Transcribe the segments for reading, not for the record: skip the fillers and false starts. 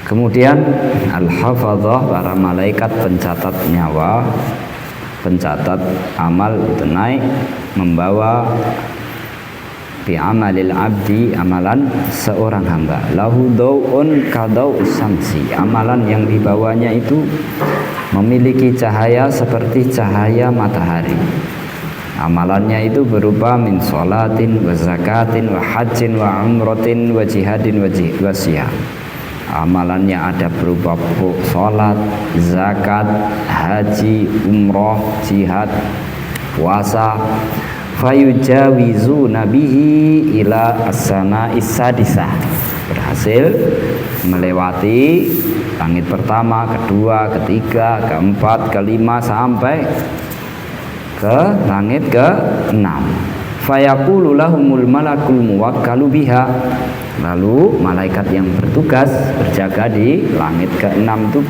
Kemudian al-hafadzah, para malaikat pencatat nyawa, pencatat amal itu naik membawa bi amalil abdi, amalan seorang hamba. Lahu dau'un kadau samsi, amalan yang dibawanya itu memiliki cahaya seperti cahaya matahari. Amalannya itu berupa min sholatin wa zakatin wa hajjin wa umratin wa jihadin wa siyam. Amalannya ada berupa sholat, zakat, haji, umroh, jihad, puasa. Fayujawizu nabihi ila as-sama'is sadisah, berhasil melewati langit pertama, kedua, ketiga, keempat, kelima sampai ke langit ke-6. Fayaqulu lahumul malakul muwakkalu biha, lalu malaikat yang bertugas berjaga di langit ke-6 itu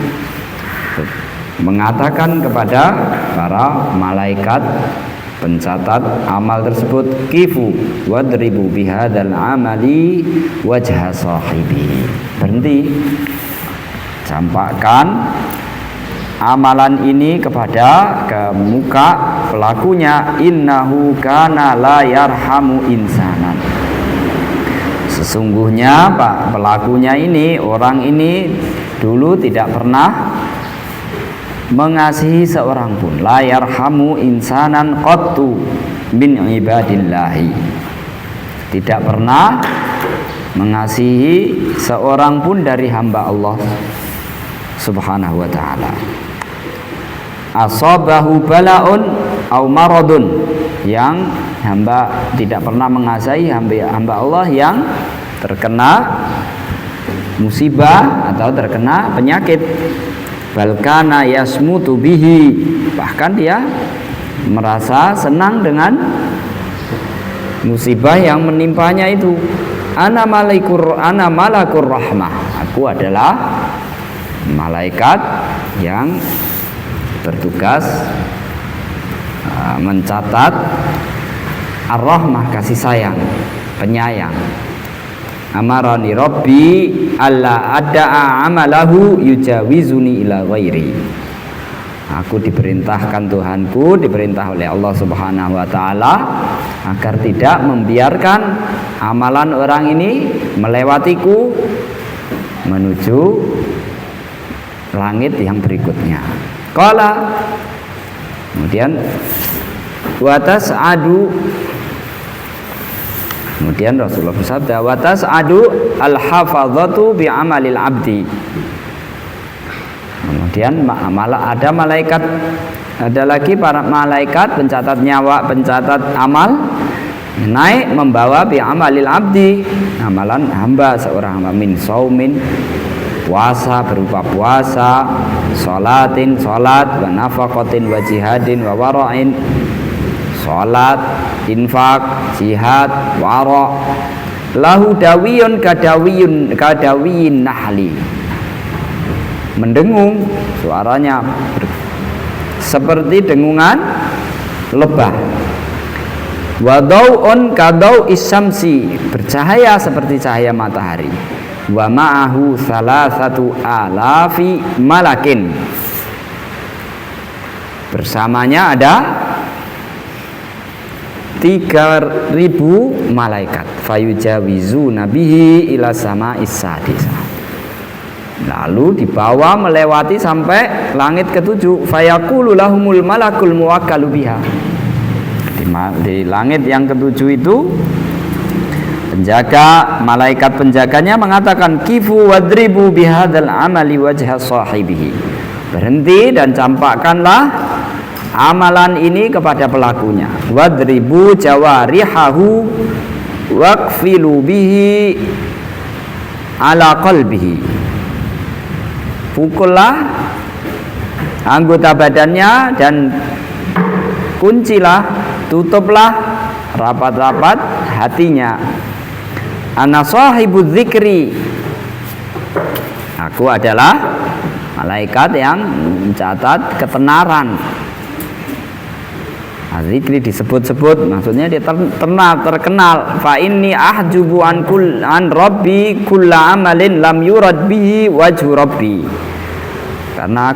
mengatakan kepada para malaikat pencatat amal tersebut, kifu wadribu bihadzal amali wajha sahibi, berhenti, campakkan amalan ini ke muka pelakunya. Innahu kana la yarhamu insanan, sesungguhnya Pak pelakunya ini, orang ini dulu tidak pernah mengasihi seorang pun. La yarhamu insanan qattu min ibadillahi, tidak pernah mengasihi seorang pun dari hamba Allah subhanahu wa ta'ala. Asabahu bala'un au maradun, yang hamba tidak pernah mengasihi hamba Allah yang terkena musibah atau terkena penyakit. Balkana yasmutu bihi, bahkan dia merasa senang dengan musibah yang menimpanya itu. Ana malakur rahmah, aku adalah malaikat yang bertugas mencatat ar-rahmah, kasih sayang, penyayang. Amarani Rabbi alla adda'a amalahu yujawizuni ila ghairi, aku diperintahkan Tuhanku, diperintah oleh Allah subhanahu wa ta'ala agar tidak membiarkan amalan orang ini melewatiku menuju langit yang berikutnya. Qala, kemudian watas adu, kemudian Rasulullah bersabda, watas adu al-hafadzatu bi amalil abdi. Kemudian ada malaikat, ada lagi para malaikat pencatat nyawa, pencatat amal, naik membawa bi amalil abdi, amalan hamba, seorang hamba, min saumin, puasa berupa puasa, sholatin sholat, wa nafaqatin wa jihadin wa wara'in, sholat, infak, jihad, wara'. Lahu dawiyun kadawiyin nahli, mendengung, suaranya seperti dengungan lebah. Wa dau'un kadau isyamsi, bercahaya seperti cahaya matahari. Wa ma'ahu salasatu alafi malakin, bersamanya ada 3.000 malaikat. Fayujawizu nabihi ila sama'is sadisah, lalu dibawa melewati sampai langit ke-7. Fayaqulu lahumul malakul muwakkalu biha, di langit yang ke-7 itu penjaga, malaikat penjaganya mengatakan, kifu wadribu bihadzal amali wajha sahibihi, berhenti dan campakkanlah amalan ini kepada pelakunya. Wadribu jawarihahu waqfilu bihi ala qalbihi, pukullah anggota badannya dan kuncilah, tutuplah rapat-rapat hatinya. Ana sahibudz dzikri, aku adalah malaikat yang mencatat ketenaran. Zikri disebut-sebut, maksudnya dia terkenal. Fa inni ahjubu an rabbi kulla amalin lam yurad bihi wajhu rabbi. Karena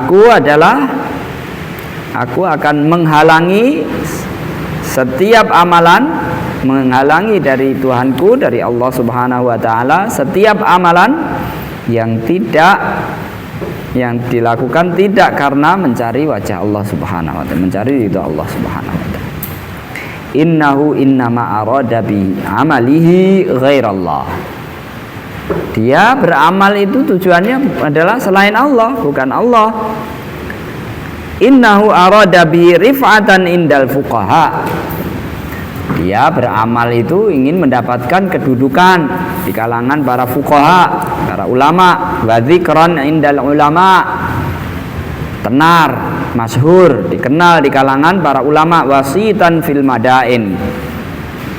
aku akan menghalangi setiap amalan, menghalangi dari Tuhanku, dari Allah Subhanahu wa taala, setiap amalan yang dilakukan tidak karena mencari wajah Allah Subhanahu wa taala, mencari ridha Allah Subhanahu wa taala. Innahu innama arada bi amalihi ghairallah. Dia beramal itu tujuannya adalah selain Allah, bukan Allah. Innahu arada bi rif'atan indal fuqaha. Dia beramal itu ingin mendapatkan kedudukan di kalangan para fuqaha, para ulama, wa dzikran indal ulama, tenar, masyhur, dikenal di kalangan para ulama, wasitan fil madain,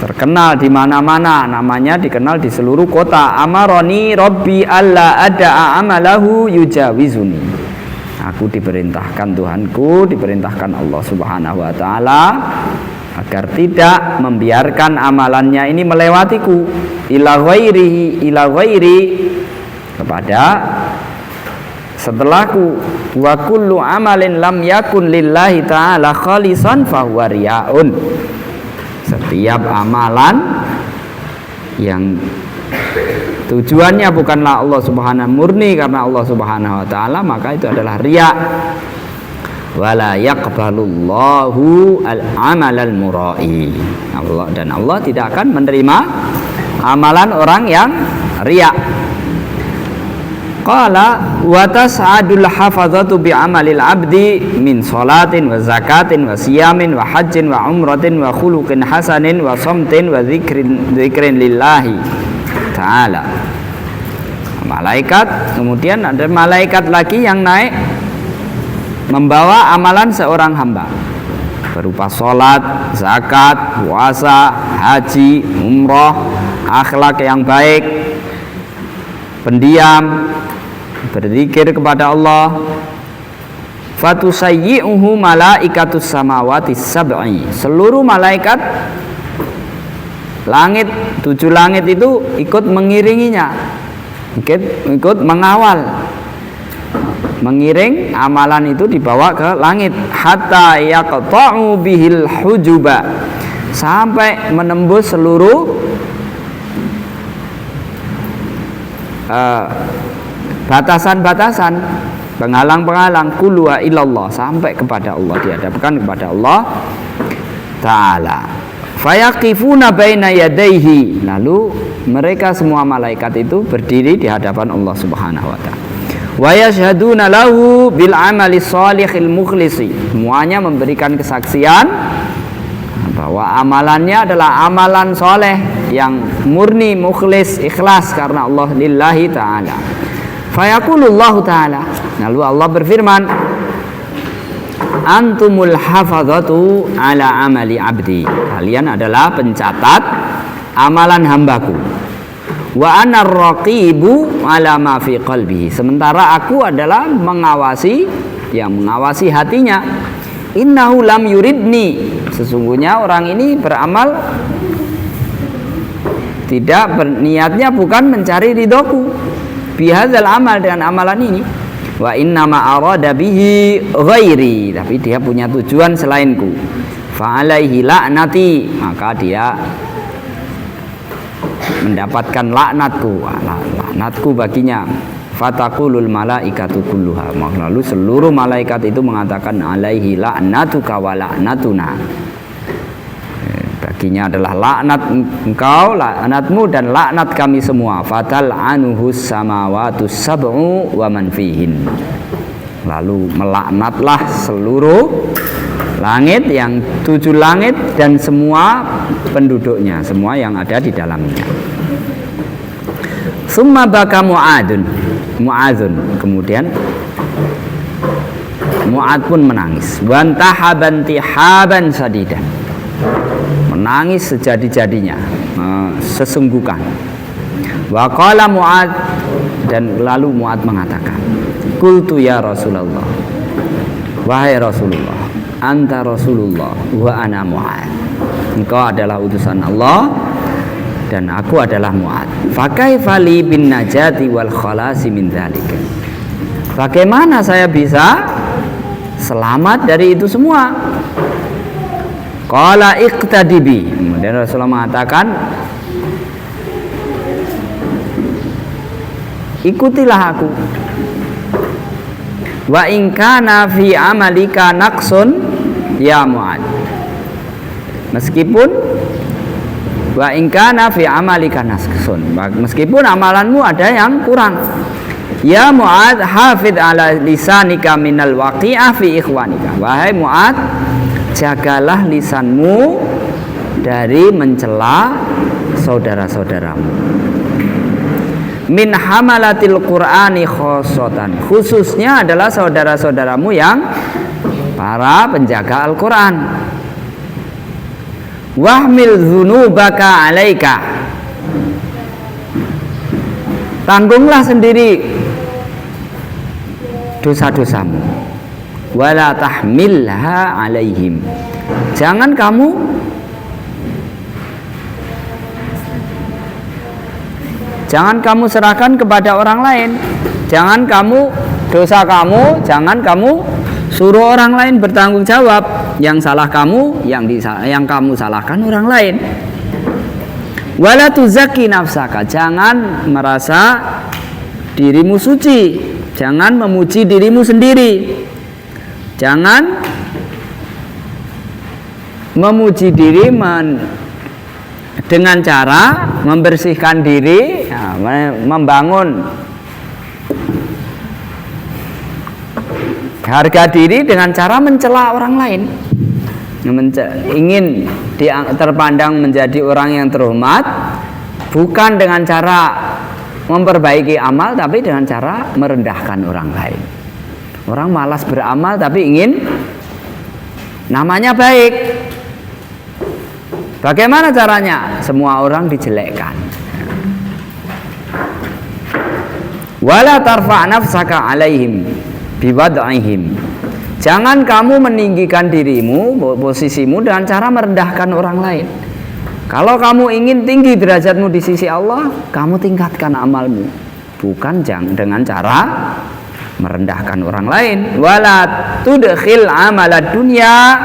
terkenal di mana-mana, namanya dikenal di seluruh kota. Amaroni rabbi alla ada amalahu yujawizuni. Aku diperintahkan Tuhanku, diperintahkan Allah Subhanahu wa taala agar tidak membiarkan amalannya ini melewatiku, ila ghairi kepada setelahku. Wa kullu amalin lam yakun lillahi ta'ala khalisan fahuwa riyaun. Setiap amalan yang tujuannya bukanlah Allah Subhanahu murni karena Allah Subhanahu wa taala, maka itu adalah riya. Wala yaqbalullahu al-amal al-mura'i. Allah tidak akan menerima amalan orang yang riya. Qala wa tas'adul hafazatu bi amalil abdi min salatin wa zakatin wa siyamin wa hajjin wa umratin wa khuluqin hasanin wa somtin wa dzikrin lillahi ta'ala. Malaikat, kemudian ada malaikat lagi yang naik membawa amalan seorang hamba berupa sholat, zakat, puasa, haji, umroh, akhlak yang baik, pendiam, berzikir kepada Allah. Fatusayyi'uhu malaikatus samawati sab'i. Seluruh malaikat langit, 7 langit itu ikut mengiringinya, ikut mengawal, mengiring amalan itu dibawa ke langit, hatta yaqta'u bihil hujuba, sampai menembus seluruh batasan-batasan, penghalang-penghalang, kulluha ilallah, sampai kepada Allah, dihadapkan kepada Allah Ta'ala. Fayaqifuna baina yadayhi, lalu mereka semua malaikat itu berdiri di hadapan Allah Subhanahu wa taala. Wa yashhaduna lahu bil amali shalihil mukhlisi, semuanya memberikan kesaksian bahwa amalannya adalah amalan soleh yang murni, mukhlis, ikhlas karena Allah, lillahi ta'ala. Fayaqulullahu ta'ala, lalu Allah berfirman, antumul hafazatu ala amali abdi, kalian adalah pencatat amalan hambaku. Wa anar raqibu ala ma fi qalbihi, sementara aku adalah mengawasi, yang mengawasi hatinya. Innahu lam yuridni, sesungguhnya orang ini beramal tidak berniatnya bukan mencari ridhoku, bihadzal amal, dengan amalan ini. Wa innama arada bihi ghairi, tapi dia punya tujuan selainku. Fa alaihi la'nati, maka dia mendapatkan laknatku, laknatku baginya. Fataqulul malaikatu kulluha, lalu seluruh malaikat itu mengatakan alaihi la'natuka wa la'natuna, baginya adalah laknat engkau, laknatmu dan laknat kami semua. Fatal anuhus samawatus sab'u wa man fihin, lalu melaknatlah seluruh langit, yang 7 langit dan semua penduduknya, semua yang ada di dalamnya. Summa baka Mu'adzun, kemudian Mu'adz pun menangis. Wantahaban tihaban sadidan, menangis sejadi-jadinya, sesungguhkan. Wa qala Mu'adz, dan lalu Mu'adz mengatakan, qultu ya Rasulullah, wahai Rasulullah, anta Rasulullah wa ana Mu'ad. Engkau adalah utusan Allah dan aku adalah Mu'ad. Fa kaifa li bin najati wal khalasi min dzalika. Bagaimana saya bisa selamat dari itu semua? Qala iqtadibi. Kemudian Rasulullah mengatakan, ikutilah aku. Wa in kana fi amalika naqsun ya Mu'ad. Meskipun wa in kana fi amalika naqsun, meskipun amalanmu ada yang kurang. Ya Mu'ad, hafidh ala lisanika minal waqi'ah fi ikhwanika. Wahai Mu'ad, jagalah lisanmu dari mencela saudara-saudaramu. Min hamalatil Qur'ani khosotan, khususnya adalah saudara-saudaramu yang para penjaga Al-Quran. Wahmil dzunubaka alaika, tanggunglah sendiri dosa-dosamu. Wala tahmilha alaihim, jangan kamu serahkan kepada orang lain. Jangan kamu dosa kamu, jangan kamu suruh orang lain bertanggung jawab. Yang salah kamu, yang kamu salahkan orang lain. Wala tuzakki nafsaka, jangan merasa dirimu suci, jangan memuji dirimu sendiri. Jangan memuji diri dengan cara membersihkan diri, membangun harga diri dengan cara mencela orang lain. Ingin terpandang menjadi orang yang terhormat bukan dengan cara memperbaiki amal, tapi dengan cara merendahkan orang lain. Orang malas beramal tapi ingin namanya baik. Bagaimana caranya? Semua orang dijelekkan. Wala tarfa' nafsaka alaihim biwad'ihim. Jangan kamu meninggikan dirimu, posisimu dengan cara merendahkan orang lain. Kalau kamu ingin tinggi derajatmu di sisi Allah, kamu tingkatkan amalmu, bukan dengan cara merendahkan orang lain. Wala tudkhil amalad dunya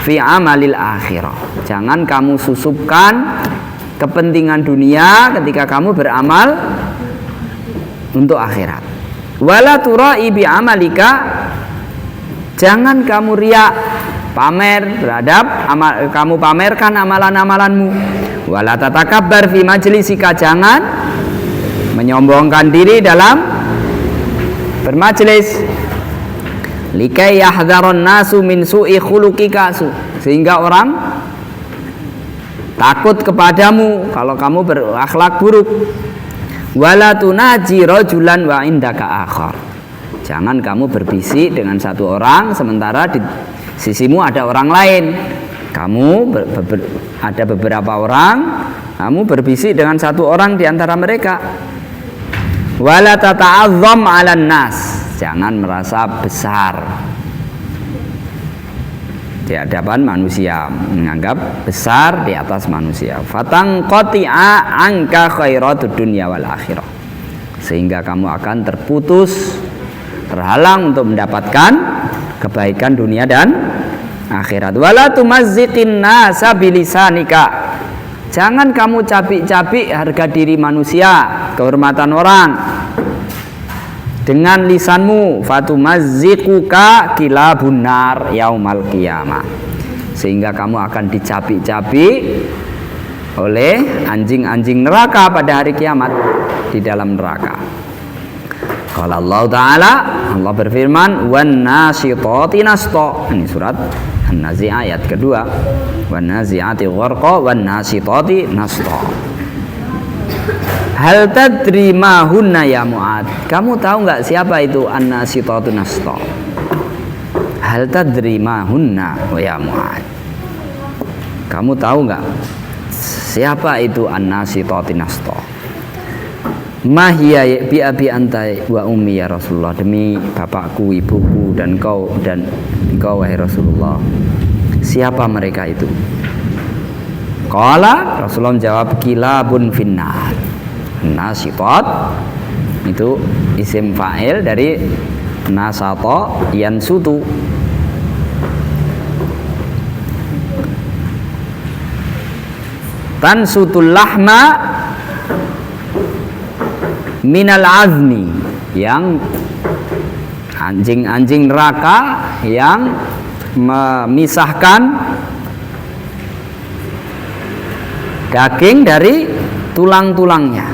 fi amalil akhirah. Jangan kamu susupkan kepentingan dunia ketika kamu beramal untuk akhirat. Wala turai bi amalika, jangan kamu riak, pamer terhadap kamu pamerkan amalan-amalanmu. Wala tatakabbar fi majlisika, jangan menyombongkan diri dalam bermajlis. Likai yahdharun nasu min su'i khuluqika, sehingga orang takut kepadamu kalau kamu berakhlak buruk. Wala tunaji rajulan wa indaka akhar, jangan kamu berbisik dengan satu orang sementara di sisimu ada orang lain. Kamu ada beberapa orang, kamu berbisik dengan satu orang di antara mereka. Wala tata'azzam 'alan nas, jangan merasa besar di hadapan manusia, menganggap besar di atas manusia. Fatang qati'a angka khairatud dunya wal akhirah, sehingga kamu akan terputus, terhalang untuk mendapatkan kebaikan dunia dan akhirat. Wala tumazziqin nasa bilisanika, jangan kamu cabik-cabik harga diri manusia, kehormatan orang dengan lisanmu. Fatumazziquka kilabun nar yaumal qiyamah, sehingga kamu akan dicabik-cabik oleh anjing-anjing neraka pada hari kiamat di dalam neraka. Qala Allah Ta'ala, Allah berfirman, wan nasyitati nashta. Ini surat An-Nazi'at ayat kedua. Wan nazi'ati gharqa wan nasyitati nashta. Hal tadri ma hunna ya Mu'ad, kamu tahu enggak siapa itu an-nasyitatu nashta? Hal tadri ma hunna ya Mu'ad, kamu tahu enggak siapa itu an-nasyitatu nashta? Mahiya bi abi anta wa ummi ya Rasulullah, demi bapakku, ibuku dan engkau wahai Rasulullah. Siapa mereka itu? Qala, Rasulullah menjawab, kilabun finnar. Nasitat itu isim fa'il dari nasata yansutu. Tansutul lahma minal azmi, yang anjing-anjing neraka yang memisahkan daging dari tulang-tulangnya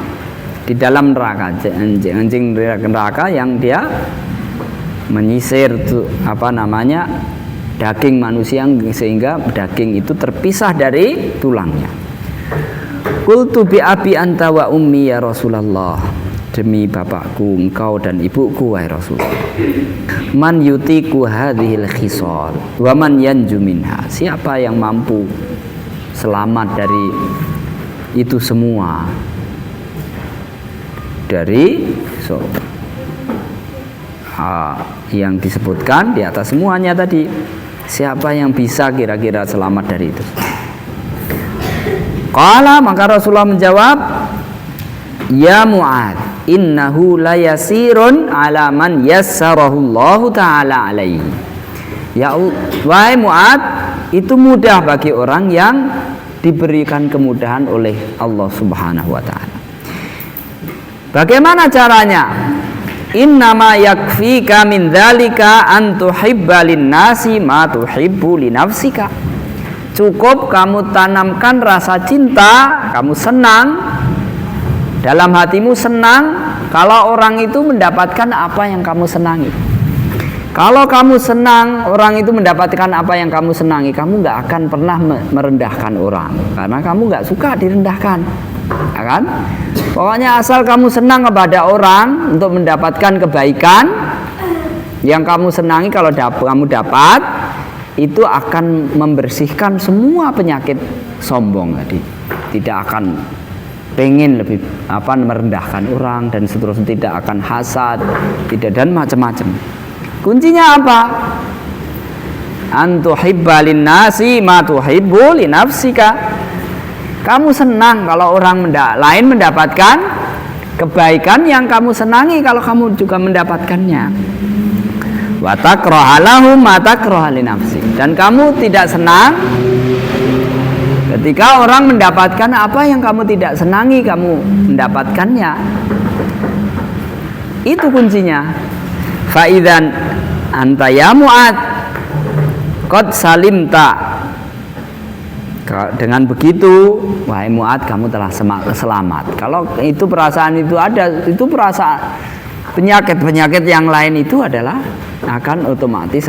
di dalam neraka. Anjing neraka yang dia menyisir daging manusia sehingga daging itu terpisah dari tulangnya. Qultu bi abi anta wa ummi ya Rasulullah, demi bapakku, engkau dan ibuku wahai Rasulullah. Man yutiku hadhil khisal wa man yanju minha, siapa yang mampu selamat dari itu semua, dari yang disebutkan di atas semuanya tadi, siapa yang bisa kira-kira selamat dari itu? Qala, maka Rasulullah menjawab, ya Mu'ad, innahu la yasirun ala man yassarahullahu ta'ala alaihi. Ya wahai Mu'ad, itu mudah bagi orang yang diberikan kemudahan oleh Allah Subhanahu wa ta'ala. Bagaimana caranya? Innama yakfika min dzalika an tuhibba linnasi ma tuhibbu li nafsika. Cukup kamu tanamkan rasa cinta, kamu senang, dalam hatimu senang kalau orang itu mendapatkan apa yang kamu senangi. Kalau kamu senang orang itu mendapatkan apa yang kamu senangi, kamu nggak akan pernah merendahkan orang, karena kamu nggak suka direndahkan, ya kan? Pokoknya asal kamu senang kepada orang untuk mendapatkan kebaikan yang kamu senangi, kalau kamu dapat, itu akan membersihkan semua penyakit sombong tadi. Tidak akan pengen lebih merendahkan orang dan seterusnya, tidak akan hasad, tidak, dan macam-macam. Kuncinya apa? Antuhibba linnasi ma tuhibbu li nafsika. Kamu senang kalau orang lain mendapatkan kebaikan yang kamu senangi kalau kamu juga mendapatkannya. Wa takraha lahum ma takraha li nafsi. Dan kamu tidak senang ketika orang mendapatkan apa yang kamu tidak senangi, kamu mendapatkannya. Itu kuncinya. Fa idzan anta ya Mu'ad qad salimta. Dengan begitu, wahai Mu'ad, kamu telah selamat. Kalau itu perasaan itu ada, itu perasaan penyakit-penyakit yang lain itu adalah akan otomatis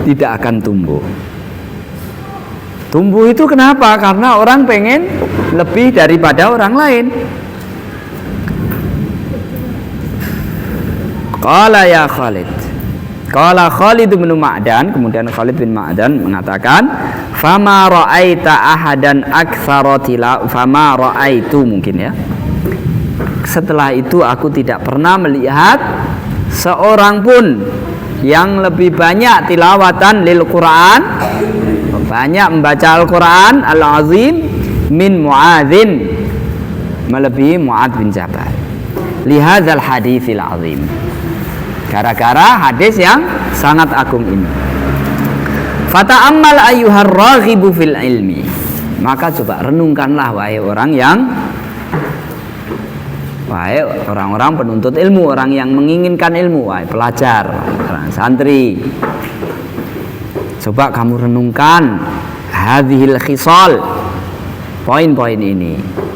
tidak akan tumbuh. Tumbuh itu kenapa? Karena orang pengen lebih daripada orang lain. Qala ya Khalid. Qala Khalid bin Ma'dan, kemudian Khalid bin Ma'dan mengatakan, fama ra'aita ahadan aktsara fama ra'aitu, mungkin ya. Setelah itu aku tidak pernah melihat seorang pun yang lebih banyak tilawatan lil Quran, banyak membaca Al-Quran al-azim, min Mu'adzin, melebihi Mu'adz bin Jabal, lihadzal haditsil azim, gara-gara hadis yang sangat agung ini. Fata'ammal ayyuhar raghibu fil ilmi, maka coba renungkanlah wahai orang-orang penuntut ilmu, orang yang menginginkan ilmu, wahai pelajar, orang santri. Coba kamu renungkan hadhil khisal, poin-poin ini,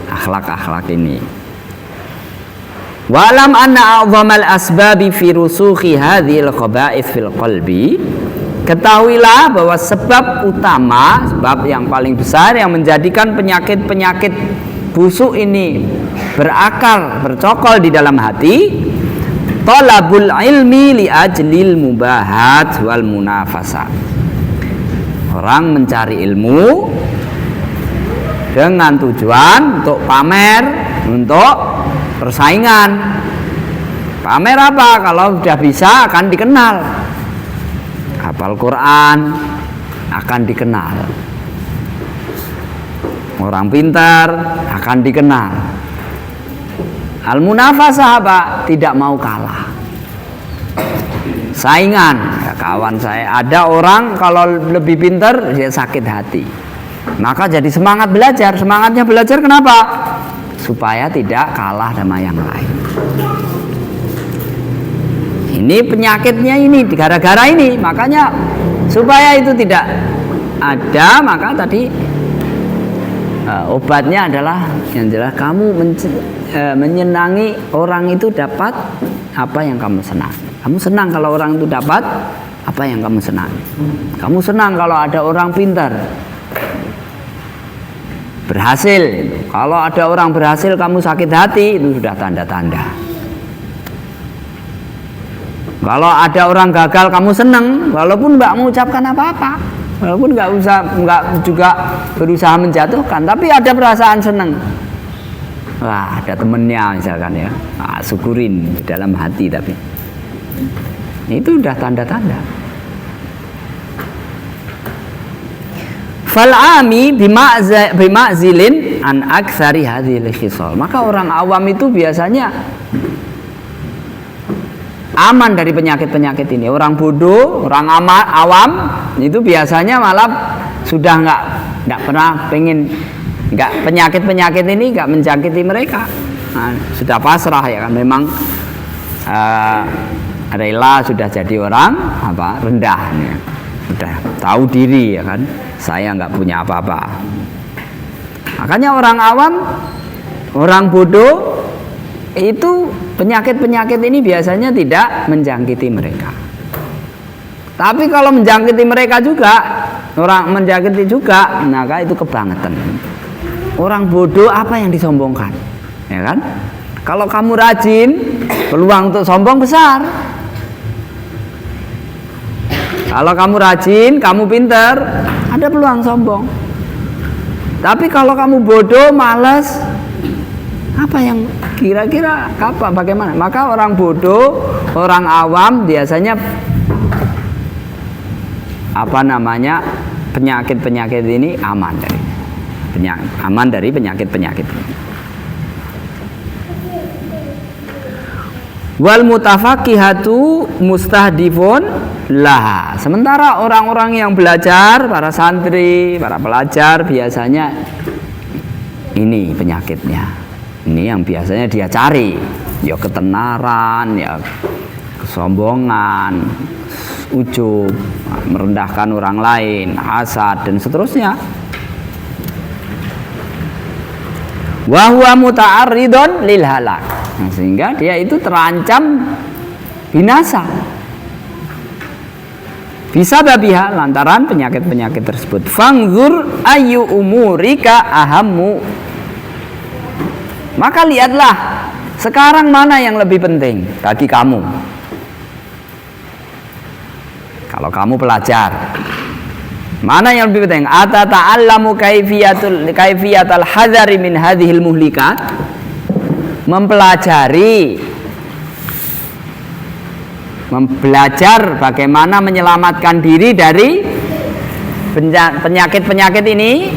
akhlak-akhlak ini. Wa'lam anna a'zamal asbabi fi rusukhi hadhil khaba'ith fil qalbi. Ketahuilah bahwa sebab utama, sebab yang paling besar yang menjadikan penyakit-penyakit busuk ini berakar, bercokol di dalam hati, talabul ilmi li ajlil mubahat wal munafasat. Orang mencari ilmu dengan tujuan untuk pamer, untuk persaingan. Pamer apa? Kalau sudah bisa akan dikenal. Hafal Quran akan dikenal. Orang pintar akan dikenal. Al-munafasah apa? Tidak mau kalah. Saingan, ya, kawan saya ada orang kalau lebih pintar dia sakit hati, maka jadi semangat belajar. Semangatnya belajar kenapa? Supaya tidak kalah sama yang lain. Ini penyakitnya ini, gara-gara ini, makanya supaya itu tidak ada, maka tadi obatnya adalah yang jelas kamu menyenangi orang itu dapat apa yang kamu senang. Kamu senang kalau orang itu dapat apa yang kamu senang. Kamu senang kalau ada orang pintar berhasil. Kalau ada orang berhasil kamu sakit hati, itu sudah tanda-tanda. Kalau ada orang gagal kamu senang, walaupun nggak mengucapkan apa-apa, walaupun nggak juga berusaha menjatuhkan, tapi ada perasaan senang. Wah, ada temennya misalkan ya, syukurin dalam hati. Tapi itu udah tanda-tanda. Fal'ami bima'zilin an aktsari hadhil khisal. Maka orang awam itu biasanya aman dari penyakit-penyakit ini. Orang bodoh, orang awam itu biasanya malah sudah nggak pernah pengen, nggak penyakit-penyakit ini nggak menjangkiti mereka. Nah, sudah pasrah ya kan, memang rela sudah jadi orang rendah ya. Sudah tahu diri ya kan, saya nggak punya apa-apa. Makanya orang awam, orang bodoh itu penyakit-penyakit ini biasanya tidak menjangkiti mereka. Tapi kalau menjangkiti mereka juga, orang menjangkiti juga, maka itu kebangetan. Orang bodoh apa yang disombongkan, ya kan? Kalau kamu rajin, peluang untuk sombong besar. Kalau kamu rajin, kamu pinter, ada peluang sombong. Tapi kalau kamu bodoh, malas, apa yang kira-kira bagaimana? Maka orang bodoh, orang awam biasanya penyakit-penyakit ini aman dari penyakit-penyakit ini. Wal mutafaqihatu mustahdifun lah. Sementara orang-orang yang belajar, para santri, para pelajar biasanya ini penyakitnya. Ini yang biasanya dia cari, ya ketenaran, ya kesombongan, ujub, merendahkan orang lain, hasad dan seterusnya. Wa huwa muta'arridun lil halak. Nah, sehingga dia itu terancam binasa. Bisa babiha lantaran penyakit-penyakit tersebut. Fangzur ayu umurika ahammu. Maka lihatlah sekarang mana yang lebih penting bagi kamu. Kalau kamu pelajar, mana yang lebih penting? Atata'allamu kaifiyatal hadzari min hadhil muhlikat. Belajar bagaimana menyelamatkan diri dari penyakit-penyakit ini,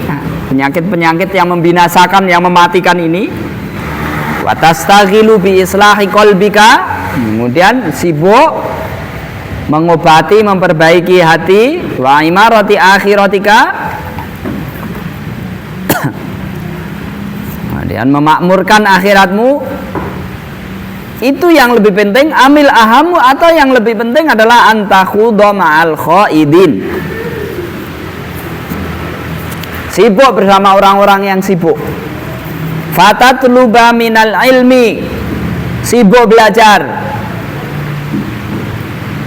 penyakit-penyakit yang membinasakan, yang mematikan ini. Wa tastaghilu bi islahi qalbika, kemudian sibuk mengobati, memperbaiki hati, wa imarati akhiratika, kemudian memakmurkan akhiratmu. Itu yang lebih penting, amil ahamu, atau yang lebih penting adalah antakhudha ma'al khaidin. Sibuk bersama orang-orang yang sibuk. Fatatluba minal ilmi, sibuk belajar.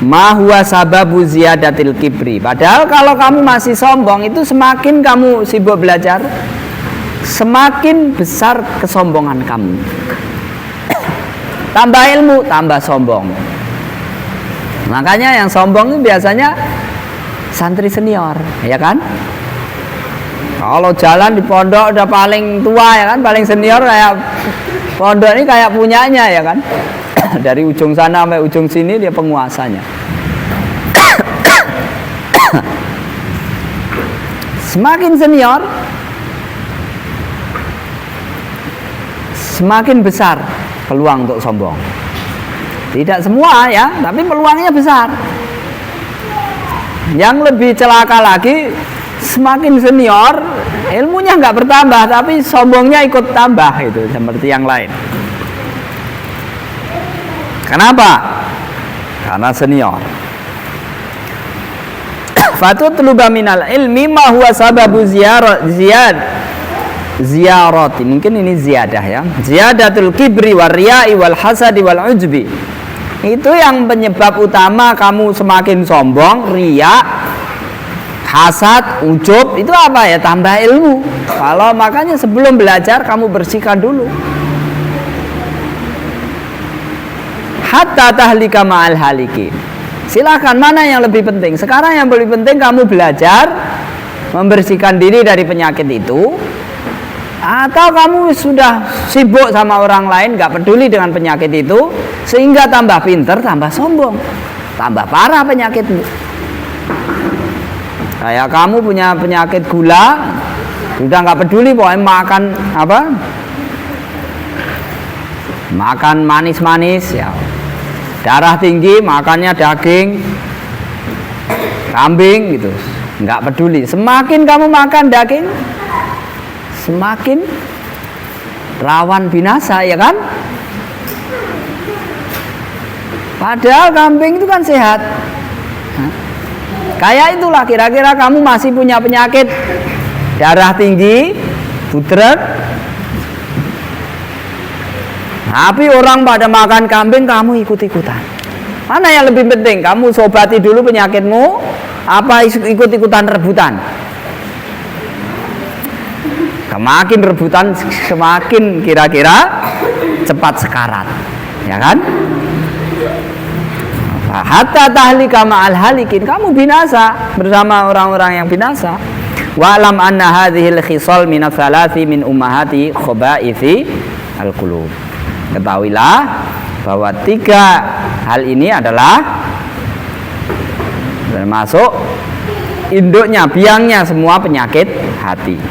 Ma huwa sababu ziyadatil kibri. Padahal kalau kamu masih sombong, itu semakin kamu sibuk belajar, semakin besar kesombongan kamu. Tambah ilmu, tambah sombong. Makanya yang sombong itu biasanya santri senior, ya kan? Kalau jalan di pondok udah paling tua, ya kan, paling senior kayak Pondok ini kayak punyanya ya kan. Dari ujung sana sampai ujung sini dia penguasanya. Semakin senior, semakin besar peluang untuk sombong. Tidak semua ya, tapi peluangnya besar. Yang lebih celaka lagi, semakin senior, ilmunya nggak bertambah, tapi sombongnya ikut tambah itu seperti yang lain. Kenapa? Karena senior. Fatutluba minal ilmi ma huwa sababu ziyarati. Mungkin ini ziyadah ya. Ziyadatul kibri wal riya'i wal hasadi wal ujbi. Itu yang penyebab utama kamu semakin sombong, riya, hasad, ujub. Itu apa ya? Tambah ilmu. Kalau makanya sebelum belajar kamu bersihkan dulu. Hatta tahlika ma'al haliki. Silakan, mana yang lebih penting? Sekarang yang lebih penting kamu belajar membersihkan diri dari penyakit itu, atau kamu sudah sibuk sama orang lain, gak peduli dengan penyakit itu, sehingga tambah pinter, tambah sombong, tambah parah penyakitmu. Kayak kamu punya penyakit gula, sudah gak peduli pokoknya makan apa? Makan manis-manis ya. Darah tinggi, makannya daging kambing gitu, nggak peduli. Semakin kamu makan daging, semakin rawan binasa, ya kan? Padahal kambing itu kan sehat. Kayak itulah kira-kira kamu masih punya penyakit darah tinggi, butrek, tapi orang pada makan kambing, kamu ikut-ikutan. Mana yang lebih penting? Kamu sobati dulu penyakitmu, apa ikut-ikutan rebutan? Semakin rebutan, semakin kira-kira cepat sekarat, ya kan? Hatta tahlika ma'al halikin, kamu binasa bersama orang-orang yang binasa. Wa'lam anna hadhil khisal min thalathi min ummahati khabaithi al-qulub. Ketahuilah bahwa 3 hal ini adalah termasuk induknya, biangnya semua penyakit hati.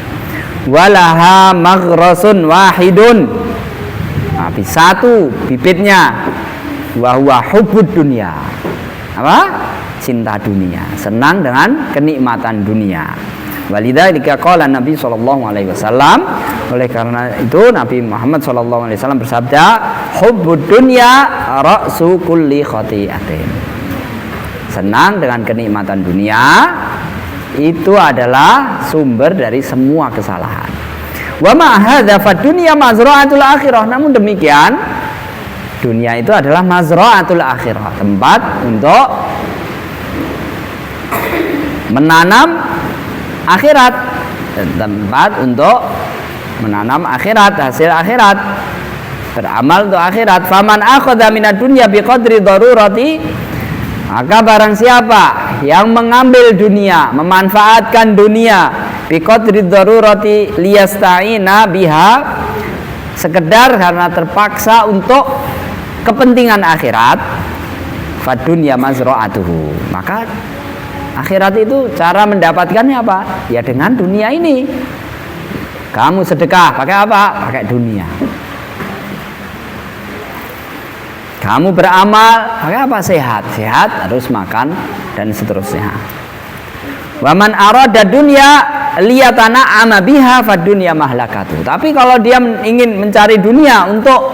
Walaha maghrasun wahidun. Tapi satu bibitnya, wa huwa hubbud dunya. Apa? Cinta dunia, senang dengan kenikmatan dunia. Walidzalika qala Nabi sallallahu alaihi wasallam, oleh karena itu Nabi Muhammad sallallahu alaihi wasallam bersabda, hubbud dunya ra'su kulli khati'atin. Senang dengan kenikmatan dunia itu adalah sumber dari semua kesalahan. Wa ma hadza fad dunya mazra'atul akhirah. Namun demikian, dunia itu adalah mazra'atul akhirah, tempat untuk menanam akhirat, tempat untuk menanam akhirat, hasil akhirat, beramal untuk akhirat. Faman akhadha minad dunya biqadri darurati, maka barang siapa yang mengambil dunia, memanfaatkan dunia biqadri darurati liyasta'ina biha, sekedar karena terpaksa untuk kepentingan akhirat, fadunya mazra'atuhu, maka akhirat itu cara mendapatkannya apa? Ya dengan dunia ini. Kamu sedekah pakai apa? Pakai dunia. Kamu beramal pakai apa? Sehat. Sehat harus makan dan seterusnya. Waman arada dunya liyatana'ama biha fadunya mahlakatu. Tapi kalau dia ingin mencari dunia untuk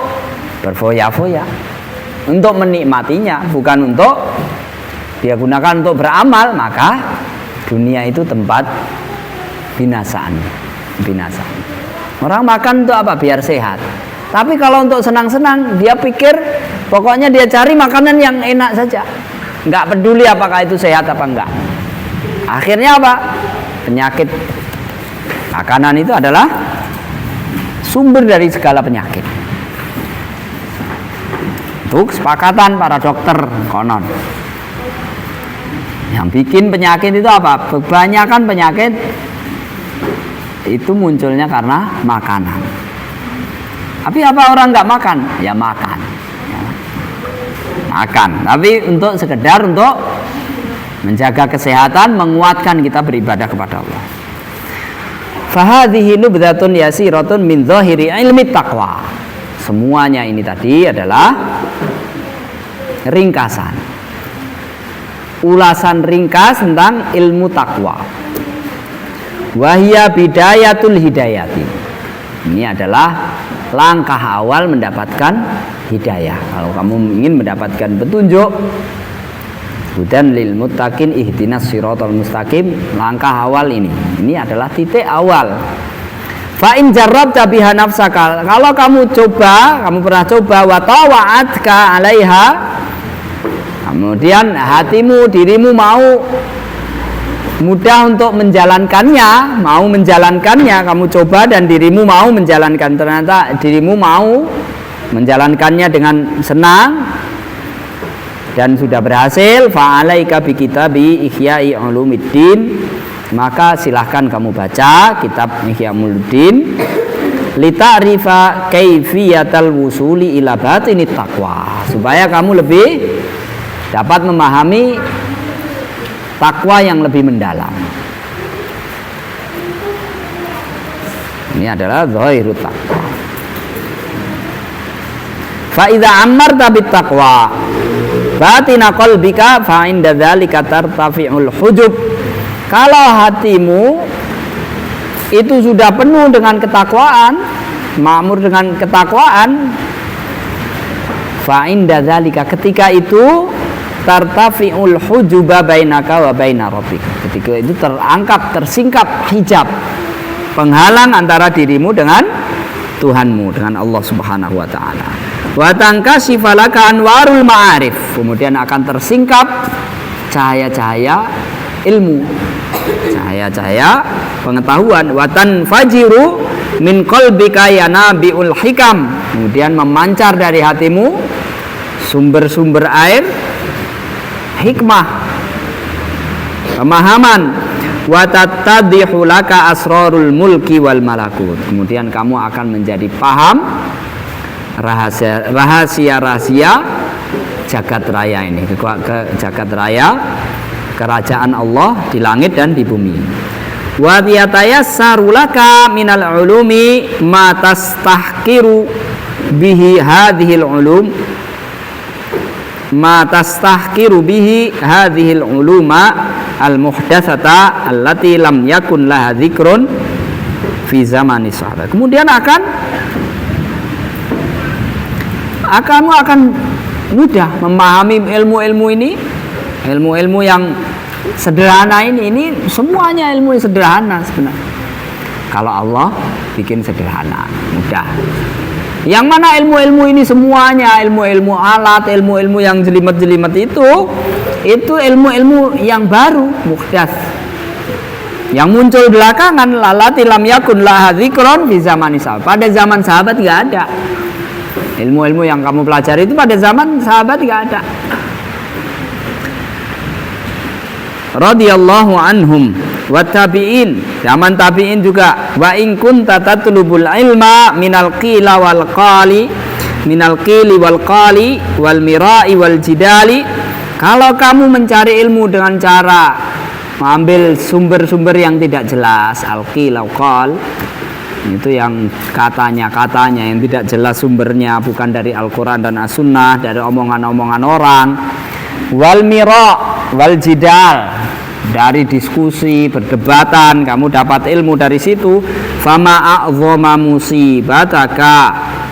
berfoya-foya, untuk menikmatinya, bukan untuk dia gunakan untuk beramal, maka dunia itu tempat binasaan. Orang makan untuk apa? Biar sehat. Tapi kalau untuk senang-senang, dia pikir pokoknya dia cari makanan yang enak saja, nggak peduli apakah itu sehat apa enggak. Akhirnya apa? Penyakit. Makanan itu adalah sumber dari segala penyakit. Itu kesepakatan para dokter konon. Yang bikin penyakit itu apa? Kebanyakan penyakit itu munculnya karena makanan. Tapi apa orang nggak makan? Ya makan. Ya. Makan. Tapi untuk sekedar untuk menjaga kesehatan, menguatkan kita beribadah kepada Allah. Fahadhihi nubdatun yasiratun min dhahiri ilmi taqwa. Semuanya ini tadi adalah ringkasan, ulasan ringkas tentang ilmu takwa. Wahya bidayatul hidayati. Ini adalah langkah awal mendapatkan hidayah. Kalau kamu ingin mendapatkan petunjuk, hudan lil muttaqin ihdinas siratal mustaqim, langkah awal ini adalah titik awal. Fa in jarrabta biha nafsaka, kalau kamu pernah coba wa tawa'atka 'alaiha, kemudian dirimu mau mudah untuk menjalankannya, kamu coba dan dirimu mau menjalankan, ternyata dirimu mau menjalankannya dengan senang dan sudah berhasil, fa'alaika bi kitabi Ihya'i Ulumuddin, maka silahkan kamu baca kitab Ihya Ulumuddin lita'rifa kaifiyatal wusuli ila batinit taqwa, supaya kamu lebih dapat memahami takwa yang lebih mendalam. Ini adalah zahirut taqwa. Fa idza ammarta bit taqwa batina qalbika fa inda dzalika tartafi'ul hujub. Kalau hatimu itu sudah penuh dengan ketakwaan, makmur dengan ketakwaan, fa inda dzalika, ketika itu tartafi'ul hujuba bainaka wa baina rabbik, ketika itu tersingkap hijab, penghalang antara dirimu dengan Tuhanmu, dengan Allah Subhanahu wa taala. Wa tankashifa laka anwarul ma'arif, kemudian akan tersingkap cahaya-cahaya ilmu, cahaya-cahaya pengetahuan. Wa tanfajiru min qalbika yanabiul hikam, kemudian memancar dari hatimu sumber-sumber air hikmah, pemahaman. Wa tattadhihu laka asrarul mulki wal malakut, kemudian kamu akan menjadi paham rahasia-rahasia jagat raya ini, jagat raya kerajaan Allah di langit dan di bumi. Wa yatayassaru laka minal ulumi ma tastahqiru bihi hadhil ulum, ma tastahqiru bihi hadhil uluma al muhdatsata allati lam yakun laha dzikrun fi zamani sahabat. Kemudian kamu akan mudah memahami ilmu-ilmu ini, ilmu-ilmu yang sederhana ini semuanya ilmu yang sederhana sebenarnya. Kalau Allah bikin sederhana, mudah. Yang mana ilmu-ilmu ini semuanya ilmu-ilmu alat, ilmu-ilmu yang jelimet-jelimet itu ilmu-ilmu yang baru, muhdats, yang muncul belakangan. Lalati lam yakun laha dzikron fi zamani sahabat, pada zaman sahabat tidak ada. Ilmu-ilmu yang kamu pelajari itu pada zaman sahabat tidak ada. Radhiyallahu anhum wa tabi'in, zaman tabi'in juga. Wa in kunta tatlubul ilma minal qila wal qali, minal qili wal qali wal mira'i wal jidali, kalau kamu mencari ilmu dengan cara mengambil sumber-sumber yang tidak jelas, al-qil wal qal, itu yang katanya yang tidak jelas sumbernya, bukan dari Al-Quran dan As-Sunnah, dari omongan-omongan orang. Wal mira' wal jidal, dari diskusi, perdebatan, kamu dapat ilmu dari situ. Fama a'dhama musibataka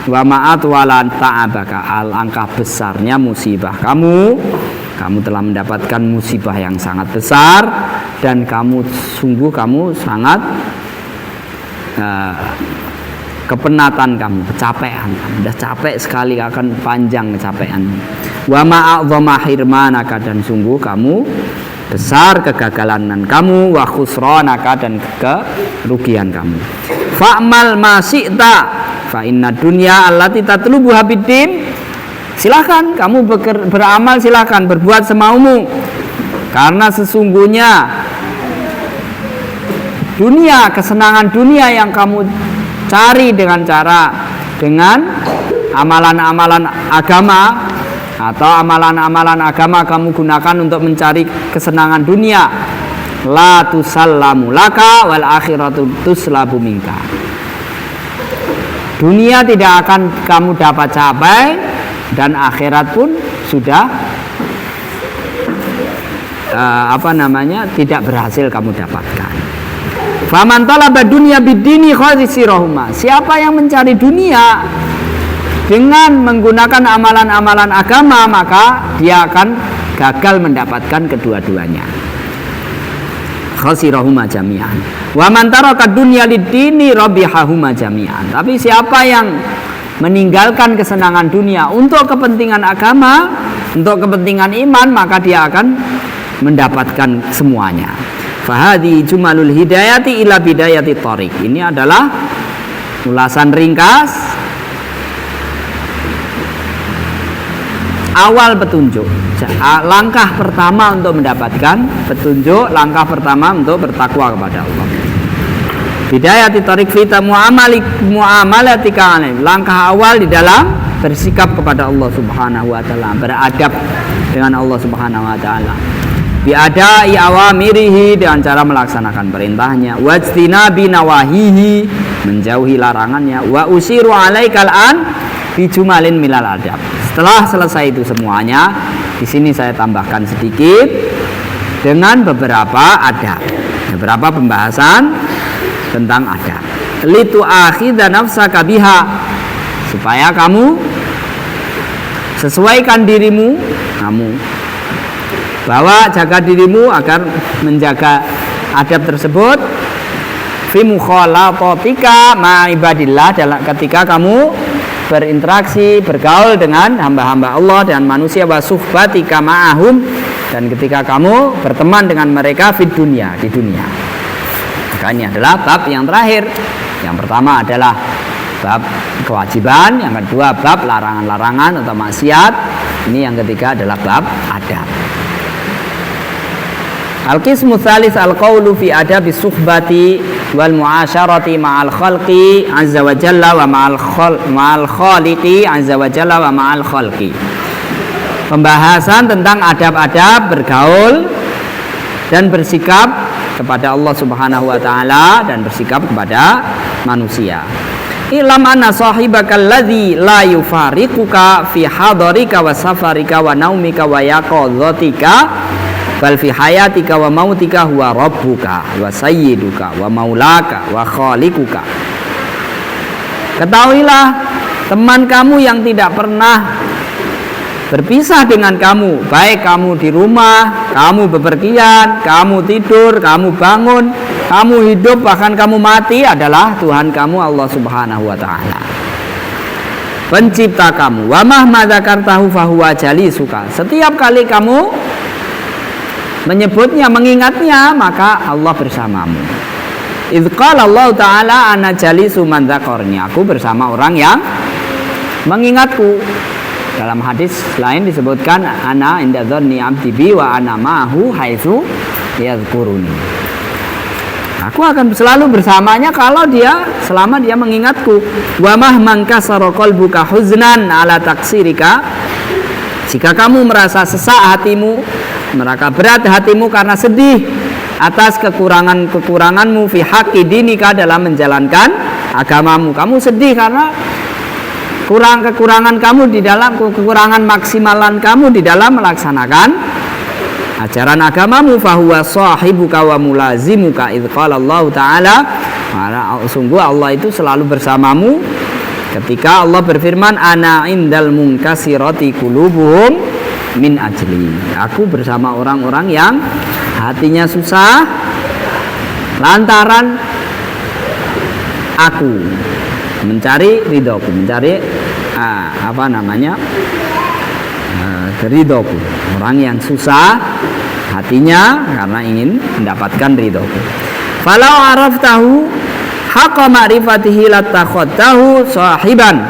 wa ma'atwalan ta'abaka, alangkah besarnya musibah kamu telah mendapatkan musibah yang sangat besar, dan kamu sangat kepenatan, kamu kecapean, sudah capek sekali, akan panjang kecapean. Wa ma'a'dhama hirmanaka, dan sungguh kamu besar kegagalan kamu, wa khusranaka, dan kerugian kamu. Fa'mal ma syi'ta fa inna dunya allati tatlubuha biddin, silahkan kamu beramal, silahkan berbuat semaumu, karena sesungguhnya dunia, kesenangan dunia yang kamu cari dengan cara dengan amalan-amalan agama atau amalan-amalan agama kamu gunakan untuk mencari kesenangan dunia, la tusallamu laka wal akhiratu tuslabu minka. Dunia tidak akan kamu dapat capai dan akhirat pun sudah tidak berhasil kamu dapatkan. Faman talaba dunya bid-dini khasirahuma. Siapa yang mencari dunia dengan menggunakan amalan-amalan agama, maka dia akan gagal mendapatkan kedua-duanya. Khasirahuma jami'an. Wa man taraka dunya lid-dini rabihahuma jami'an. Tapi siapa yang meninggalkan kesenangan dunia untuk kepentingan agama, untuk kepentingan iman, maka dia akan mendapatkan semuanya. Fahadi jumalul hidayati ila bidayati thariq. Ini adalah ulasan ringkas awal petunjuk. Langkah pertama untuk mendapatkan petunjuk, langkah pertama untuk bertakwa kepada Allah. Bidayati thariq fi muamalatika. Langkah awal di dalam bersikap kepada Allah Subhanahu wa taala, beradab dengan Allah Subhanahu wa taala. Biadai awamirihi, dengan cara melaksanakan perintahnya, wajtinabi nawahihi, menjauhi larangannya, wa usiru alaikal an bijumalin milal adab. Setelah selesai itu semuanya, di sini saya tambahkan sedikit dengan beberapa adab, beberapa pembahasan tentang adab. Litu akhidha nafsaka biha, supaya kamu sesuaikan dirimu, bahwa jaga dirimu agar menjaga adab tersebut fi mukhalatatika ma'ibadillah, ketika kamu berinteraksi, bergaul dengan hamba-hamba Allah dan manusia, wa suhbatika ma'ahum, dan ketika kamu berteman dengan mereka di dunia. Maka ini adalah bab yang terakhir. Yang pertama adalah bab kewajiban, yang kedua bab larangan-larangan atau maksiat, ini yang ketiga adalah bab adab. Al-qismu tsalis al-qawlu fi adabi suhbati wal mu'asyarati ma'al khalqi azza wa jalla wa ma'al khaliqi azza wa jalla wa ma'al khalqi. Pembahasan tentang adab-adab bergaul dan bersikap kepada Allah Subhanahu wa taala dan bersikap kepada manusia. Ilam anna sahibakal ladzi la yufariquka fi hadarika wa safarika wa naumika wa yaqadhatika bal fi hayatika wa mautika huwa rabbuka wa sayyiduka wa maulaka wa khaliquka. Ketahuilah, teman kamu yang tidak pernah berpisah dengan kamu, baik kamu di rumah, kamu bepergian, kamu tidur, kamu bangun, kamu hidup, bahkan kamu mati, adalah Tuhan kamu Allah Subhanahu wa taala, pencipta kamu. Wa mahma dzakartahu fahuwa jalisuka. Setiap kali kamu menyebutnya, mengingatnya, maka Allah bersamamu. Idz qala Allah taala ana jalisu man dzakarni, aku bersama orang yang mengingatku. Dalam hadis lain disebutkan ana inda dzanni abdi bi wa ana ma'ahu haitsu yadhkuruni. Aku akan selalu bersamanya selama dia mengingatku. Wa mahman kasara qalbuka huznan ala taksirika. Jika kamu merasa sesak hatimu, merasa berat hatimu karena sedih atas kekuranganmu fi haqqi dinika, dalam menjalankan agamamu. Kamu sedih karena kekurangan kamu di dalam, kekurangan maksimalan kamu di dalam melaksanakan ajaran agamamu. Fahuwa sahibuka wa mulazimuka idz qala Allah taala. Sungguh Allah itu selalu bersamamu ketika Allah berfirman, ana indal munkasirati qulubuhum min ajli. Aku bersama orang-orang yang hatinya susah lantaran aku mencari ridhoku, mencari ridhoku. Orang yang susah hatinya karena ingin mendapatkan ridhoku. Falau araftahu haqqa ma'rifatihi latakhadtahu sahiban.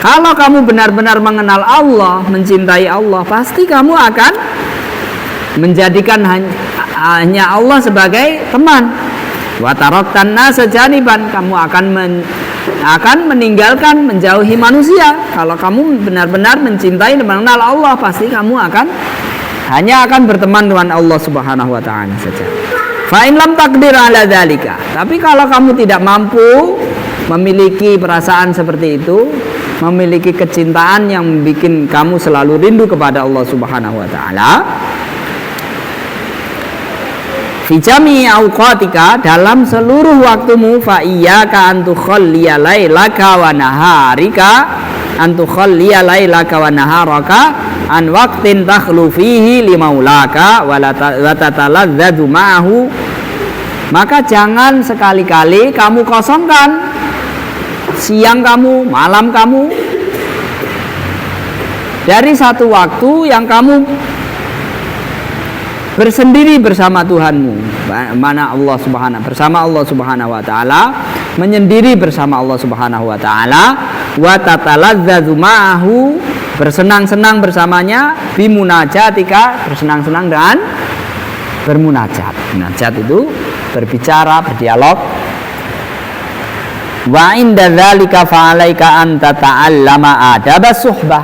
Kalau kamu benar-benar mengenal Allah, mencintai Allah, pasti kamu akan menjadikan hanya Allah sebagai teman. Wa taraktan nasa janiban, kamu akan akan meninggalkan, menjauhi manusia. Kalau kamu benar-benar mencintai dan mengenal Allah, pasti kamu hanya akan berteman dengan Allah Subhanahu wa taala saja. Fa in lam taqdir ala dzalika. Tapi kalau kamu tidak mampu memiliki perasaan seperti itu, memiliki kecintaan yang bikin kamu selalu rindu kepada Allah Subhanahu wa taala, fi jami'i awqatika, dalam seluruh waktumu, fa iyyaka an tukhalliya lailaka wa naharika, an tukhalliya lailaka wa naharaka an waqtin takhlu fihi limaulaka wa tataladzadu ma'ahu. Maka jangan sekali-kali kamu kosongkan siang kamu, malam kamu dari satu waktu yang kamu bersendiri bersama Tuhanmu, mana Allah Subhanahu, bersama Allah Subhanahu wa taala, menyendiri bersama Allah Subhanahu wa taala, wa tataladzadu ma'ahu, bersenang-senang bersamanya, bimunajatika, bersenang-senang dengan bermunajat. Munajat itu berbicara, berdialog. Wa inda dzalika fa'alaika an tata'allama adabas suhbah.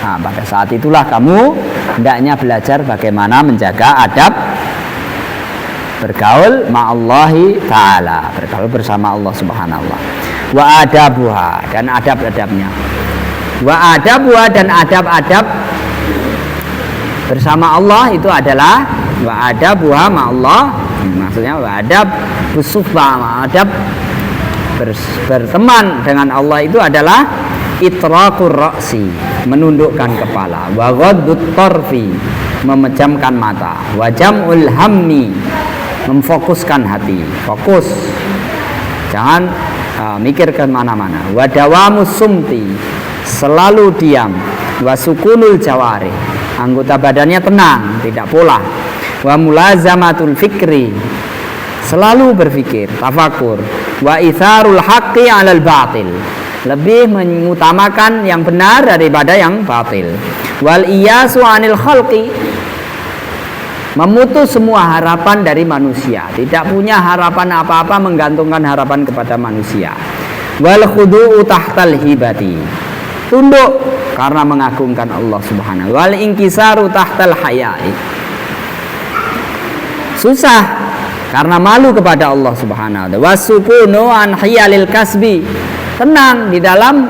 Nah, pada saat itulah kamu hendaknya belajar bagaimana menjaga adab bergaul ma'allahi ta'ala, bergaul bersama Allah Subhanahu wa ta'ala. Wa adabuha, dan adab-adabnya. Wa adabuha, dan adab-adab bersama Allah itu adalah wa adabuha ma'allah. Maksudnya wa adab busuhbah, adab berteman dengan Allah itu adalah itraqur ra'si, menundukkan kepala, wa ghaddut tarfi, memejamkan mata, wa jam'ul hammi, memfokuskan hati, fokus, jangan mikir ke mana-mana, wa dawamus sumti, selalu diam, wa sukunul jawari, anggota badannya tenang, tidak pola, wa mulazamatul fikri, selalu berpikir, tafakur, wa itharul haqqi 'alal batil, lebih mengutamakan yang benar daripada yang batil, wal iyasu 'anil khalqi, memutus semua harapan dari manusia, tidak punya harapan apa-apa, menggantungkan harapan kepada manusia, wal khudu'u tahtal hibati, tunduk karena mengagungkan Allah Subhanahu, wal inkisaru tahtal haya'i, susah karena malu kepada Allah Subhanahu wa ta'ala, wasukunu an hiyalil kasbi, tenang di dalam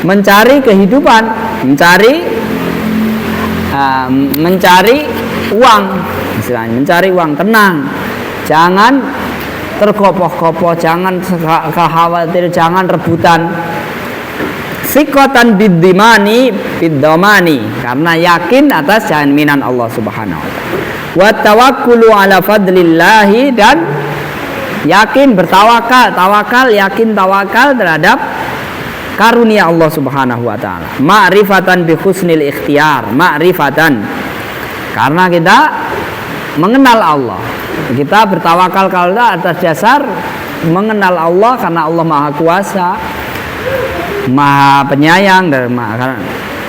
mencari kehidupan, mencari uang, istilahnya mencari uang, tenang, jangan tergopoh-gopoh, jangan khawatir, jangan rebutan. Sikotan biddimani biddomani, karena yakin atas jaminan Allah Subhanahu wa ta'ala, wa tawakkulu ala fadlillahi, dan yakin tawakal, yakin tawakal terhadap karunia Allah Subhanahu wa ta'ala. Ma'rifatan bi husnil ikhtiyar, ma'rifatan, karena kita mengenal Allah, kita bertawakal kalau atas dasar mengenal Allah, karena Allah Maha Kuasa, Maha Penyayang, dan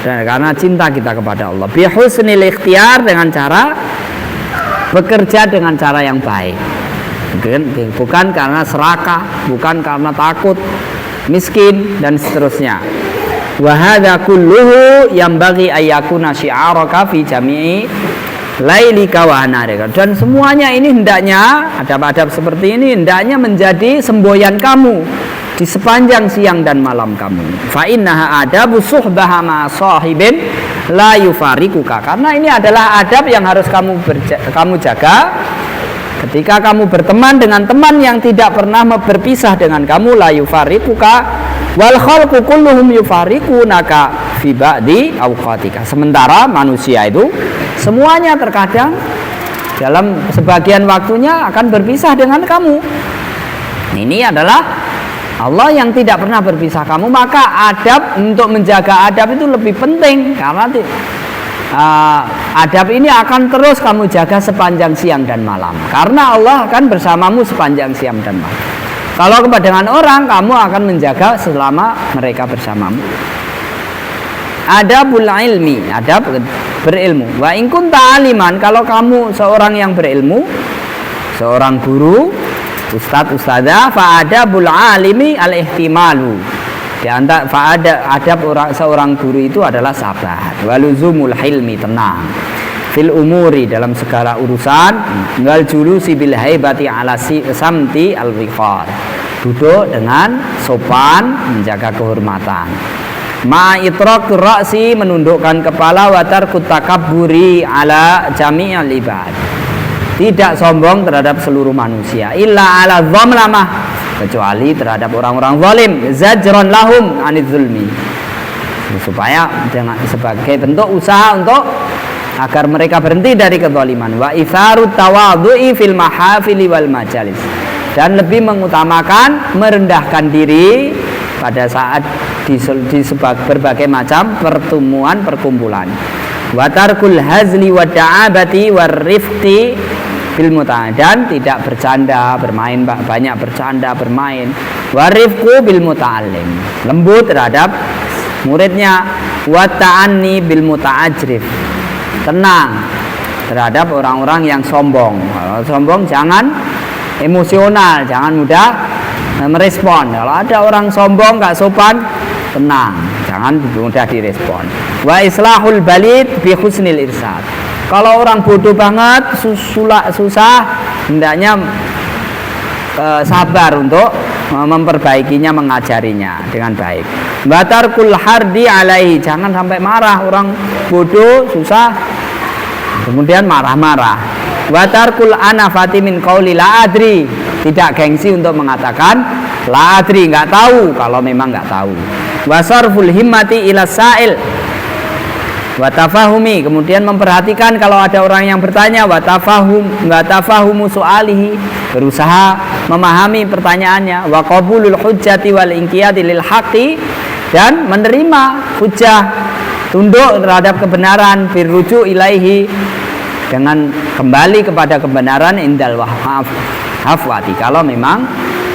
karena cinta kita kepada Allah. Bi husnil ikhtiyar, dengan cara bekerja dengan cara yang baik, bukan karena serakah, bukan karena takut miskin dan seterusnya. Wa hadza kulluhu yambaghi ayyakuna syi'araka fi jami'i lailika wa naharika, dan semuanya ini hendaknya, adab-adab seperti ini hendaknya menjadi semboyan kamu di sepanjang siang dan malam kamu. Fa innaha adabu suhbah ma sahibin la yufarikuka, karena ini adalah adab yang harus kamu jaga ketika kamu berteman dengan teman yang tidak pernah berpisah dengan kamu. La yufarikuka wal khalqu kulluhum yufarikunaka fi ba'di awqatika, sementara manusia itu semuanya terkadang dalam sebagian waktunya akan berpisah dengan kamu. Ini adalah Allah yang tidak pernah berpisah kamu, maka adab, untuk menjaga adab itu lebih penting, karena adab ini akan terus kamu jaga sepanjang siang dan malam, karena Allah akan bersamamu sepanjang siang dan malam. Kalau dengan orang, kamu akan menjaga selama mereka bersamamu. Adabul ilmi, adab berilmu. Wa in kunta aliman, kalau kamu seorang yang berilmu, seorang guru, ustadz ustadzah, fa'adabul alimi al-ihtimalu. Di antara adab seorang guru itu adalah sabar, waluzumul hilmi, tenang, fil umuri, dalam segala urusan, wal julusi bil haibati ala samti al wiqar, duduk dengan sopan, menjaga kehormatan, ma itraq ra'si, menundukkan kepala, wa tarkut takabburi ala jami'il ibad, tidak sombong terhadap seluruh manusia, illa ala dhamlamah, kecuali terhadap orang-orang zalim, zajron lahum anid zulmi, supaya sebagai bentuk usaha untuk agar mereka berhenti dari kezaliman, wa itharut tawadhu'i fil mahafili wal majalis, dan lebih mengutamakan merendahkan diri pada saat di berbagai macam pertemuan perkumpulan, wa tarkul hazli wa da'abati war rifqi bil muta'allim, dan tidak bercanda bermain, banyak bercanda bermain, warifku bil muta'allim, lembut terhadap muridnya, wa ta'anni bil muta'ajrif, tenang terhadap orang-orang yang sombong. Kalau sombong jangan emosional, jangan mudah merespon. Kalau ada orang sombong gak sopan, tenang, jangan mudah direspon. Wa islahul balid bi husnil irsad, kalau orang bodoh banget, susah, hendaknya sabar untuk memperbaikinya, mengajarinya dengan baik. Batarkul hardi alaihi, jangan sampai marah, orang bodoh, susah, kemudian marah-marah. Batarkul anafati min qauli la adri, tidak gengsi untuk mengatakan la adri, nggak tahu, kalau memang nggak tahu. Wasarful himmati ila sa'il, watafahumi, kemudian memperhatikan kalau ada orang yang bertanya, watafahumu soalihi, berusaha memahami pertanyaannya, wa qabulul hujjati wal inqiyadi lil haqqi, dan menerima hujjah, tunduk terhadap kebenaran, birruju ilaihi, dengan kembali kepada kebenaran, indal hafwati, kalau memang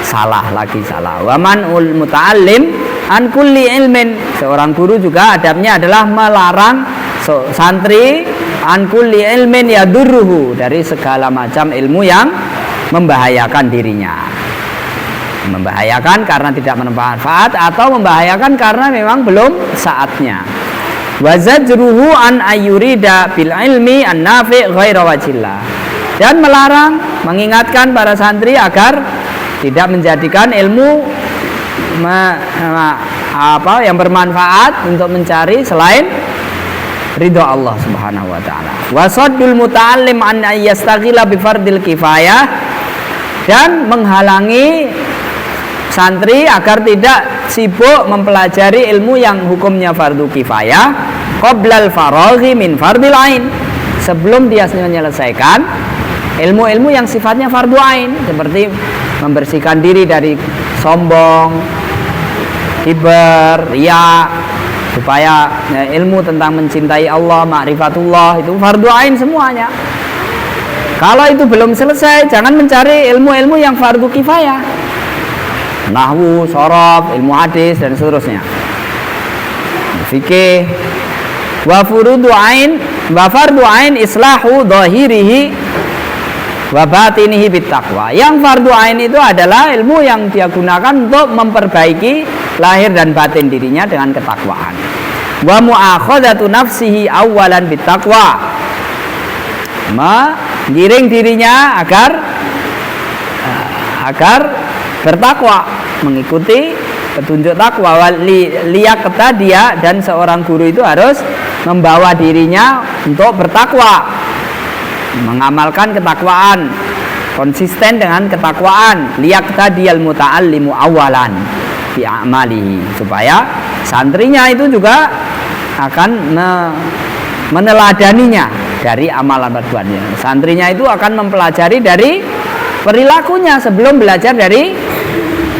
salah lagi salah. Wa man'ul muta'allim an kulli ilmin, seorang guru juga adabnya adalah melarang santri an kulli ilmin yadurruhu, dari segala macam ilmu yang membahayakan dirinya, membahayakan karena tidak bermanfaat atau membahayakan karena memang belum saatnya. Wa zajruhu an ayyurida bil ilmi an nafi' ghaira wajillah, dan melarang, mengingatkan para santri agar tidak menjadikan ilmu yang bermanfaat untuk mencari selain ridho Allah Subhanahu wa taala. Wa saddul muta'allim an yastaghila bi fardil kifayah, dan menghalangi santri agar tidak sibuk mempelajari ilmu yang hukumnya fardu kifayah qoblal faraghi min fardil ain, sebelum dia menyelesaikan ilmu-ilmu yang sifatnya fardu ain, seperti membersihkan diri dari sombong, kibar, riya, supaya ilmu tentang mencintai Allah, ma'rifatullah, itu fardu ain semuanya. Kalau itu belum selesai, jangan mencari ilmu-ilmu yang fardu kifayah, nahwu, shorof, ilmu hadis, dan seterusnya, fikih. Wa furudu ain wa fardu ain islahu dhahirihi wa batinihi bittaqwa. Yang fardu ain itu adalah ilmu yang dia gunakan untuk memperbaiki lahir dan batin dirinya dengan ketakwaan. Wa mu'akhadatu nafsihi awalan bittaqwa, menggiring dirinya agar bertakwa, mengikuti petunjuk takwa. Liyaqta dia, dan seorang guru itu harus membawa dirinya untuk bertakwa, mengamalkan ketakwaan, konsisten dengan ketakwaan. Liyaqta diyal muta'allimu awalan fi a'malihi, supaya santrinya itu juga akan meneladaninya dari amalan perbuatannya. Santrinya itu akan mempelajari dari perilakunya sebelum belajar dari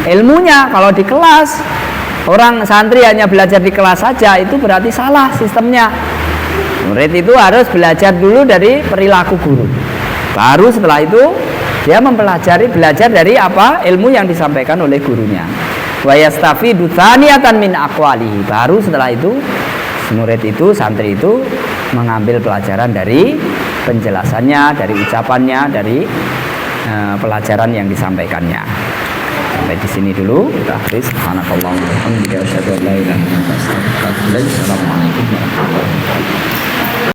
ilmunya. Kalau di kelas, orang santri hanya belajar di kelas saja, itu berarti salah sistemnya. Murid itu harus belajar dulu dari perilaku guru, baru setelah itu dia belajar dari apa ilmu yang disampaikan oleh gurunya. Wa yastafidu tsaniyatan min aqwalihi, baru setelah itu murid itu, santri itu mengambil pelajaran dari penjelasannya, dari ucapannya, dari pelajaran yang disampaikannya. Sampai di sini dulu kita akhiri. Subhanakallahumma wa bihamdika asyhadu an la ilaha illa anta astaghfiruka wa atubu ilaik. Assalamualaikum warahmatullahi wabarakatuh.